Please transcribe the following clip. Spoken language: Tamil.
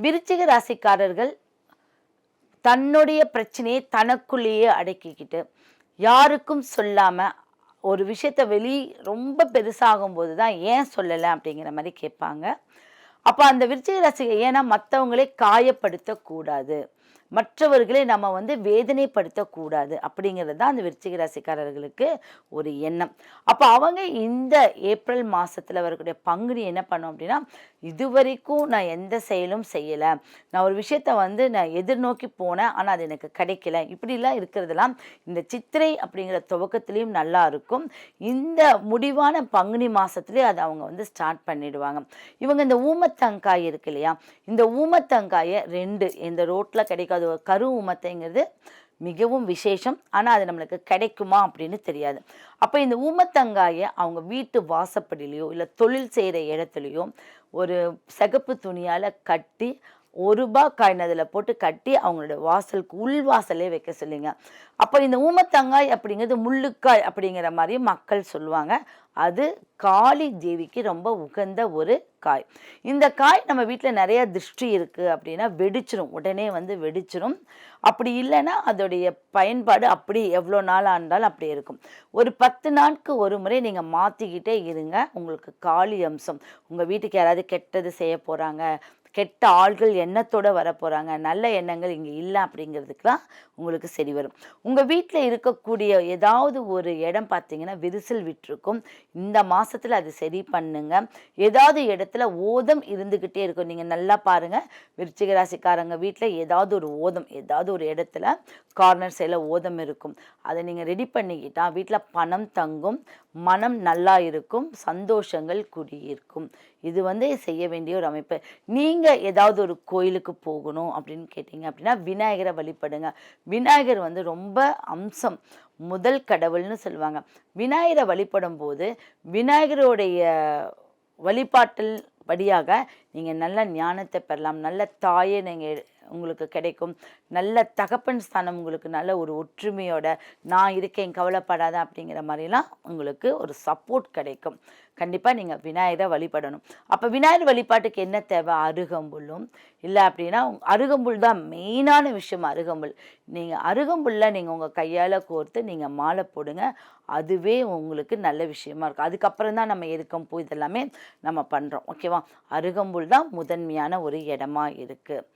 விருச்சிக ராசிக்காரர்கள் தன்னுடைய பிரச்சனையை தனக்குள்ளேயே அடக்கிக்கிட்டு யாருக்கும் சொல்லாம ஒரு விஷயத்த ரொம்ப பெருசாகும்போது தான் ஏன் சொல்லலை அப்படிங்கிற மாதிரி கேட்பாங்க. அப்போ அந்த விருச்சிக ராசிக்கு ஏன்னா மற்றவங்களே காயப்படுத்தக்கூடாது, மற்றவர்களை நம்ம வேதனைப்படுத்தக்கூடாது அப்படிங்கிறது தான் அந்த விருச்சிக ராசிக்காரர்களுக்கு ஒரு எண்ணம். அப்போ அவங்க இந்த ஏப்ரல் மாதத்தில் வரக்கூடிய பங்குனி என்ன பண்ணோம் அப்படின்னா, இதுவரைக்கும் நான் எந்த செயலும் செய்யலை, நான் ஒரு விஷயத்த நான் எதிர்நோக்கி போனேன் ஆனால் அது எனக்கு கிடைக்கல, இப்படிலாம் இருக்கிறதெல்லாம் இந்த சித்திரை அப்படிங்கிற துவக்கத்துலேயும் நல்லா இருக்கும். இந்த முடிவான பங்குனி மாதத்துலேயே அதை அவங்க ஸ்டார்ட் பண்ணிடுவாங்க. இவங்க இந்த ஊமத்தங்காய் இருக்கு இல்லையா, இந்த ஊமத்தங்காயை இந்த ரோட்டில் கிடைக்காது கரு ஊமத்தைங்கிறது மிகவும் விசேஷம். ஆனால் அது நம்மளுக்கு கிடைக்குமா அப்படின்னு தெரியாது. அப்போ இந்த ஊமத்தங்காயை அவங்க வீட்டு வாசப்படிலையோ இல்லை தொழில் செய்கிற இடத்துலையோ ஒரு சிகப்பு துணியால் கட்டி ₹1 காயின் அதில் போட்டு கட்டி அவங்களோட வாசலுக்கு உள்வாசலே வைக்க சொல்லிங்க. அப்போ இந்த ஊமத்தங்காய் அப்படிங்கிறது முள்ளுக்காய் அப்படிங்கிற மாதிரியும் மக்கள் சொல்லுவாங்க. அது காளி தேவிக்கு ரொம்ப உகந்த ஒரு காய். இந்த காய் நம்ம வீட்டில் நிறைய திருஷ்டி இருக்குது அப்படின்னா வெடிச்சிரும், உடனே வெடிச்சிரும். அப்படி இல்லைன்னா அதோடைய பயன்பாடு அப்படி எவ்வளோ நாள் ஆனாலும் அப்படி இருக்கும். ஒரு 10 நாட்கு ஒரு முறை நீங்கள் மாற்றிக்கிட்டே இருங்க. உங்களுக்கு காளி அம்சம், உங்கள் வீட்டுக்கு யாராவது கெட்டது செய்ய போகிறாங்க, கெட்ட ஆள்கள் எண்ணத்தோடு வரப்போகிறாங்க, நல்ல எண்ணங்கள் இங்கே இல்லை அப்படிங்கிறதுக்கெலாம் உங்களுக்கு சரி வரும். உங்கள் வீட்டில் இருக்கக்கூடிய ஏதாவது ஒரு இடம் பார்த்தீங்கன்னா விரிசல் விட்டுருக்கும், இந்த மாதத்தில் அது சரி பண்ணுங்க. ஏதாவது இடத்துல ஓதம் இருந்துக்கிட்டே இருக்கும். நீங்கள் நல்லா பாருங்கள், விருச்சிக ராசிக்காரங்க வீட்டில் ஏதாவது ஒரு ஓதம், ஏதாவது ஒரு இடத்துல கார்னர் சைடில் ஓதம் இருக்கும். அதை நீங்கள் ரெடி பண்ணிக்கிட்டால் வீட்டில் பணம் தங்கும், மனம் நல்லா இருக்கும், சந்தோஷங்கள் குடியிருக்கும். இது செய்ய வேண்டிய ஒரு அமைப்பு. நீங்கள் ஏதாவது ஒரு கோயிலுக்கு போகணும் அப்படின்னு கேட்டிங்க அப்படின்னா விநாயகரை வழிபடுங்க. விநாயகர் ரொம்ப அம்சம், முதல் கடவுள்னு சொல்லுவாங்க. விநாயகரை வழிபடும் போது விநாயகருடைய வழிபாட்டில் படியாக நீங்கள் நல்ல ஞானத்தை பெறலாம், நல்ல தாயை நீங்கள் உங்களுக்கு கிடைக்கும், நல்ல தகப்பன் ஸ்தானம் உங்களுக்கு நல்ல ஒரு ஒற்றுமையோட நான் இருக்கேன் கவலைப்படாத அப்படிங்கிற மாதிரிலாம் உங்களுக்கு ஒரு சப்போர்ட் கிடைக்கும். கண்டிப்பாக நீங்கள் விநாயகரை வழிபடணும். அப்போ விநாயகர் வழிபாட்டுக்கு என்ன தேவை? அருகம்புல்லும் இல்லை அப்படின்னா அருகம்புல் தான் மெயினான விஷயம். அருகம்புல் நீங்கள் அருகம்புல்ல நீங்கள் உங்கள் கையால் கோர்த்து நீங்கள் மாலை போடுங்க, அதுவே உங்களுக்கு நல்ல விஷயமா இருக்கும். அதுக்கப்புறம் தான் நம்ம எருக்கம்பூ இதெல்லாமே நம்ம பண்ணுறோம். ஓகேவா? அருகம்புல் தான் முதன்மையான ஒரு இடமா இருக்குது.